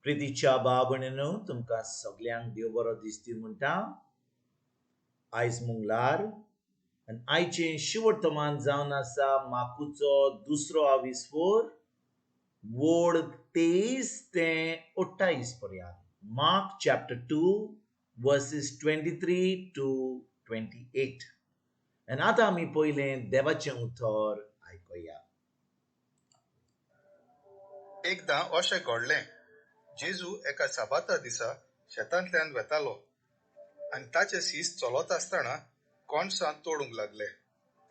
प्रितीच्या बाबणेनो तुमकां सगळ्यांक देव बरो दिसती म्हणटा. आयज मंगळार आनी आयचें शिवर्तमान जावन आसा माकूचो दुसरो आविस्वोर वोड 23 ते 28 पर्यंत. Mark chapter 2 versus 23 to 28. आनी आतां आमी पयलें देवाचें उतर आयकुया. एकदां अशें घडलें, जेजू एका साबाता दिसा शेतांतल्यान वेतालो आनी ताचें शीस चलत आसतना कणसां तोडूंक लागले.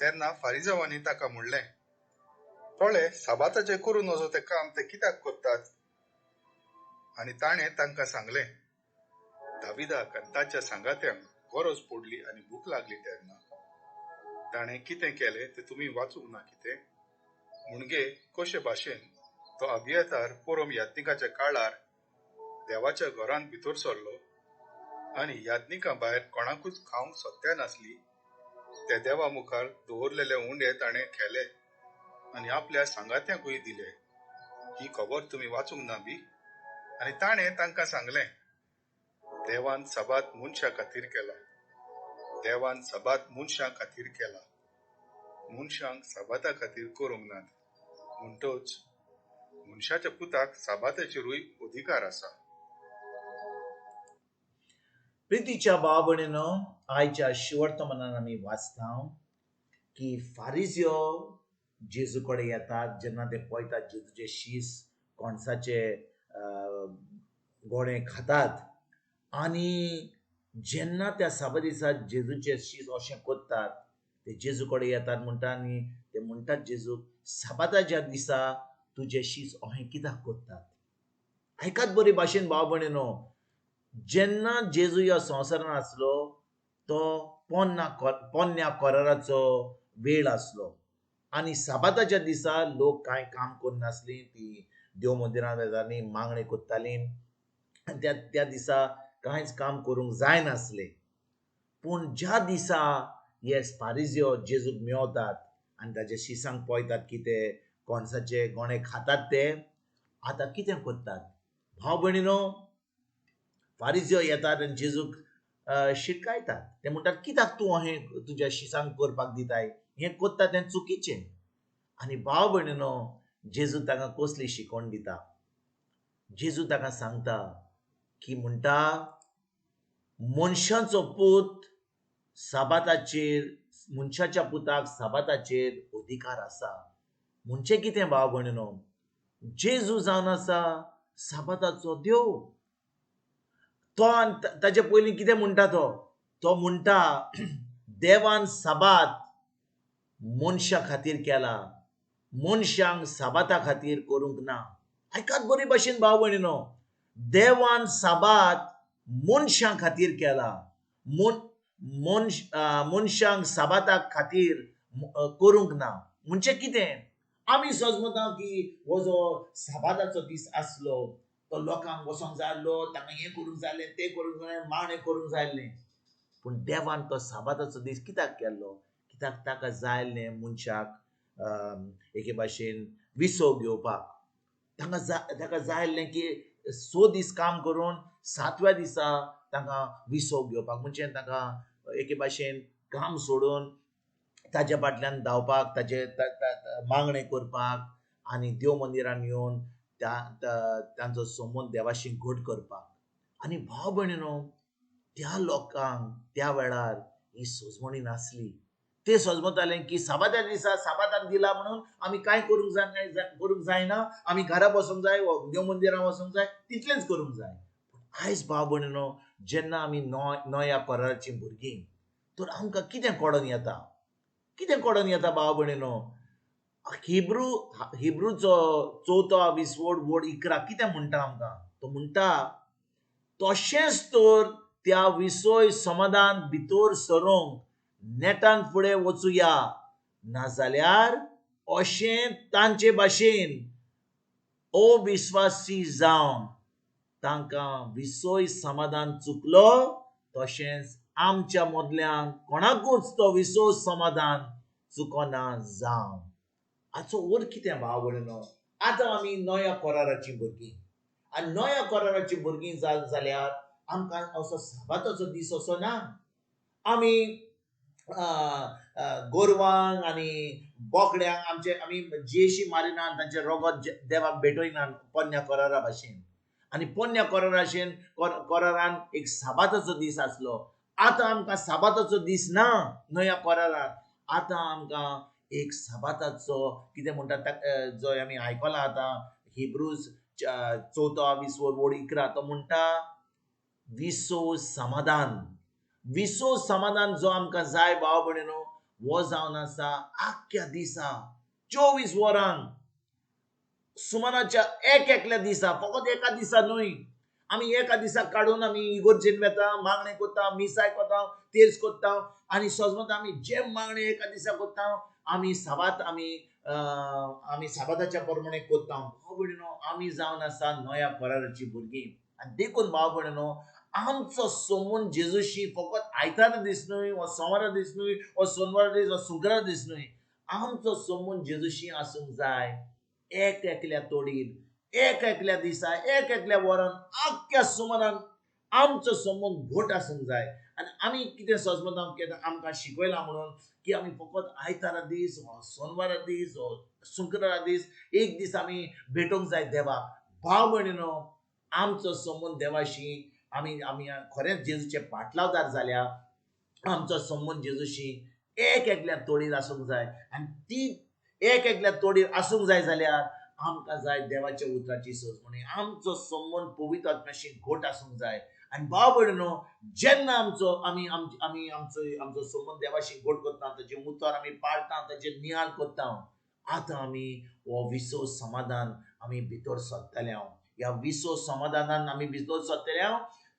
तेन्ना फारिजावांनी ताका म्हणलें, थोडे साबाताचें करून वचो तें काम ते कित्याक करतात? आनी ताणें तांकां सांगलें, दाविदाक आनी ताच्या सांगात्यांक गरज पडली आनी भूक लागली तेन्ना ताणें कितें केलें तें तुमी वाचूंक ना कितें? म्हणजे कशे भाशेन तो अभियतार पुरम याज्ञिकाच्या काळार देवाच्या घरांत भितर सरलो आनी याज्ञिका भायर कोणाकूच खावंक सोदत्या नासली ते देवा मुखार दवरलेले उंडे ताणें खेले आनी आपल्या सांगात्यांकूय दिले. ही खबर तुमी वाचूंक ना बी? आनी ताणें तांकां सांगलें, देवान सबात मनशा खातीर केला. देवान सबात मनशा खातीर केला. मनशांक सबाता खातीर करूंक नात. म्हणटच मनशाच्या पुताक साबाताचेरूय अधिकार आसा. प्रितीच्या बाबणेनो आयच्या शिवर्तमानान आमी वाचता की फारिजियो जेजू कडेन येतात. जेन्ना ते पळयतात जेजूचे शीस कणसाचे गोणे खातात आनी जेन्ना त्या साबा दिसा जेजूचे शीस अशें कोत्तात ते जेजू कडेन येतात म्हणटा आनी ते म्हणटात जेजूक, साबाताच्या दिसा तुजे शीस अशें कित्याक कोत्तात? आयकात बरे भाशेन बाबणेनो, जेन्ना जेजू ह्या संवसारान आसलो तो पोन्न्या कोराराचो वेळ आसलो आनी साबाताच्या दिसा लोक कांय काम करनासलीं. ती देव मंदिरांत येतालीं, मागणे कोत्तालीं आनी त्या दिसा कांयच काम करूंक जायनासलें. पूण ज्या दिसा हे फारिजियो जेजूक मेवतात आनी ताच्या शिसांक पळयतात की ते कणसाचे गोणे खातात, ते आतां कितें कोत्तात? भाव भयणीनो, फारिजियो येतात आनी जेजूक शिटकायतात. ते म्हणटात, कित्याक तूं अहें तुज्या शिसांक करपाक दिताय? हें कोत्ता तें चुकीचें. आनी भाव भयणीनो, जेजू तांकां कसली शिकवण दिता? जेजू ताका सांगता की म्हणटा, मनशाचो पूत साबाताचेर, मनशाच्या पुताक साबाताचेर अधिकार आसा. म्हणजे कितें भाव भयणीनो? जेजू जावन आसा साबाताचो देव. तो ताचे पयलीं कितें म्हणटा तो म्हणटा देवान साबात मनशा खातीर केला, मनशांक साबाता खातीर करूंक ना. आयकात बरे भाशेन भाव भयणीनो, देवान साबात मनशां खातीर केला, मनशांक साबाता खातीर करूंक ना. म्हणजे कितें? आमी समजता की हो जो साबाताचो दीस आसलो तो लोकांक वसोंक जाय आसलो, तांकां हें करूंक जाय आसलें, तें करूंक जाय, मागणें करूंक जाय आसलें. पूण देवान तो साबाताचो दीस कित्याक केल्लो? कित्याक ताका जाय आसलें मनशाक एके भाशेन विसव घेवपाक. ताका जाय आसलें की 6 दीस काम करून 7व्या दिसा तांकां विसव घेवपाक. म्हणजे ताका एके भाशेन काम सोडून ताच्या फाटल्यान धांवपाक, ताचे मागणें करपाक आनी देव मंदिरान येवन तांचो संबंद देवाशी घट करपाक. आनी भाव भयणीनो, त्या लोकांक त्या वेळार ही सोजमणी नासली. ते सोजमताले की साबात्या दिसा साबाताक दिला म्हणून आमी कांय करूंक जायना, आमी घरा बसूंक जाय, देव मंदिरान वचूंक जाय, तितलेंच करूंक जाय. आयज भाव भयणीनो, जेन्ना आमी नव्या कराराची भुरगीं, तर आमकां कितें कळोन येता? कितें कळोन येता भाव भयणीनो? हिब्रूचो 4 विस्वोड वोड 11 कितें म्हणटा आमकां? तो म्हणटा, तशेंच तर त्या विसोय समाधान भितर सरूंक नेटान फुडें वचुया, नाजाल्यार अशें तांचे भाशेन अविस्वासी जावन तांकां विसोय समाधान चुकलो, तशेंच आमच्या मदल्यान कोणाकूच तो विसोय समाधान चुकोना जावं. हाचो अर्थ कितें भाव भयणीनो? आतां आमी नव्या कराराची भुरगीं. आनी नव्या कराराची भुरगीं जाल्यार आमकां असो साबाताचो दीस असो ना. आमी गोरवांक आनी बोकड्यांक आमी जेशी मारिना, तांचे रगत देवाक भेटयना पोन्न्या करारा भाशेन. आनी पोन्न्या करारान एक साबाताचो दीस आसलो. आतां आमकां साबाताचो दीस ना नव्या करारान. आतां आमकां एक साबाताचो कितें म्हणटात जो आमी आयकला आतां हिब्रूज 4:20 तो म्हणटा विसो समाधान. विसो समाधान जो आमकां जाय भाव भयणीनो, हो जावन आसा आख्ख्या दिसा 24 वरांक सुमाराच्या एकल्या दिसा, फकत एका दिसा न्हय. आमी एका दिसा काडून आमी इगोर्जेन वेता, मागणे कोत्ता, मिसाय कोत्ता, तेर्स कोत्ता आनी सजमत आमी जे मागणे एका दिसा कोत्ता आमी साबाताच्या प्रमाणे कोत्ता. भाव भयणीनो, आमी जावन आसा नव्या कराराची भुरगीं. आनी देखून भाव भयणीनो, आमचो सोमून जेजूशी फकत आयतारा दीस न्हय, वो सोमारा दीस न्हय, वो सोनवार दीस, वो शुक्रार दीस न्हय. आमचो सोमून जेजूशी आसूंक जाय एकल्या तोडीर, एकल्या दिसा, एकल्या वरान, आख्ख्या सुमारान आमचो सोमून घोट आसूंक जाय. आनी आमी कितें सजमत आमकां शिकयलां म्हणून की आमी फकत आयतारा दीस, वो सोनवारा दीस, वो शुक्रारा दीस एक दीस आमी भेटोंक जाय देवाक. भाव भयणीनो, आमचो सोमून देवाशी आमी आमी खरेंच जेजूचे पाटलावदार जाल्यार आमचो संबंद जेजूशी एकल्या तोडीर आसूंक जाय. आनी ती एकल्या तोडीर आसूंक जाय जाल्यार आमकां जाय देवाच्या उतराची सजमणी. आमचो संबंद पवित्र आत्म्याशी घोट आसूंक जाय. आनी भाव भयणीनो, जेन्ना आमचो संबंद देवाशी घोट करता, ताचे उतर आमी पाळटा, ताचे नियाळ करता, आतां आमी हो विसो समाधान आमी भितर सरतले. ह्या विसो समाधानान आमी भितर सरतले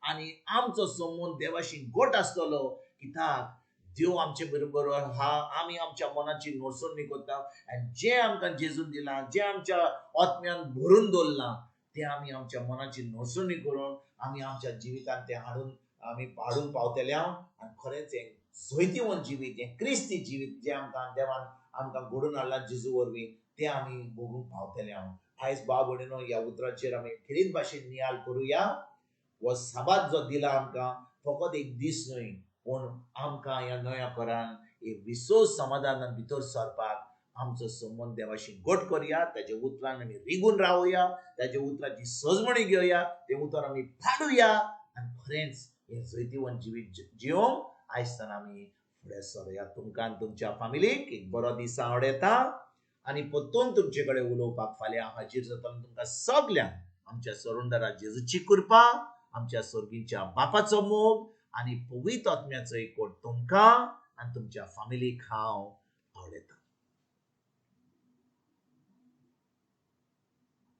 आनी आमचो संबंद देवाशी घोट आसतलो. कित्याक देव आमचे बरोबर हा. आमी आमच्या मनाची नोडसणी करता आनी जें आमकां जेजून दिलां, जें आमच्या आत्म्यान भरून दवरलां, तें आमी आमच्या मनाची नोडसणी करून आमी आमच्या जिवितांत तें हाडून पावतले. आनी खरेंच हें जैतिवंत जिवीत, हें क्रिस्ती जिवीत जें देवान आमकां घडोवन हाडलां जेजू वरवीं, तें आमी भोगूंक पावतले. आयज भाव भयणीनो, ह्या उतराचेर आमी खेरीत भाशेन नियाळ करुया. हो साबात जो दिला आमकां, फकत एक दीस न्हय, पूण आमकां ह्या नव्या करान एक विसोस समाधानान भितर सरपाक आमचो संबंद देवाशी घोट करुया. ताचे उतरान आमी रिगून रावुया, ताचे उतराची सजमणी घेवया, तें उतर आमी पाडुया आनी खरेंच हें जैतिवंत जिवीत जिवंक आयजसान आमी फुडें सरुया. तुमकां आनी तुमच्या फॅमिलीक एक बरो दीस हांव येता आनी परतून तुमचे कडेन उलोवपाक फाल्यां हाजीर जाता. तुमकां सगल्यांक आमच्या सरुंदरा जेजूची कृपा, आमच्या स्वर्गीच्या बापाचो मोग आनी पवित्र आत्म्याचो एकवट तुमकां आनी तुमच्या फॅमिलीक हांव आवडयता.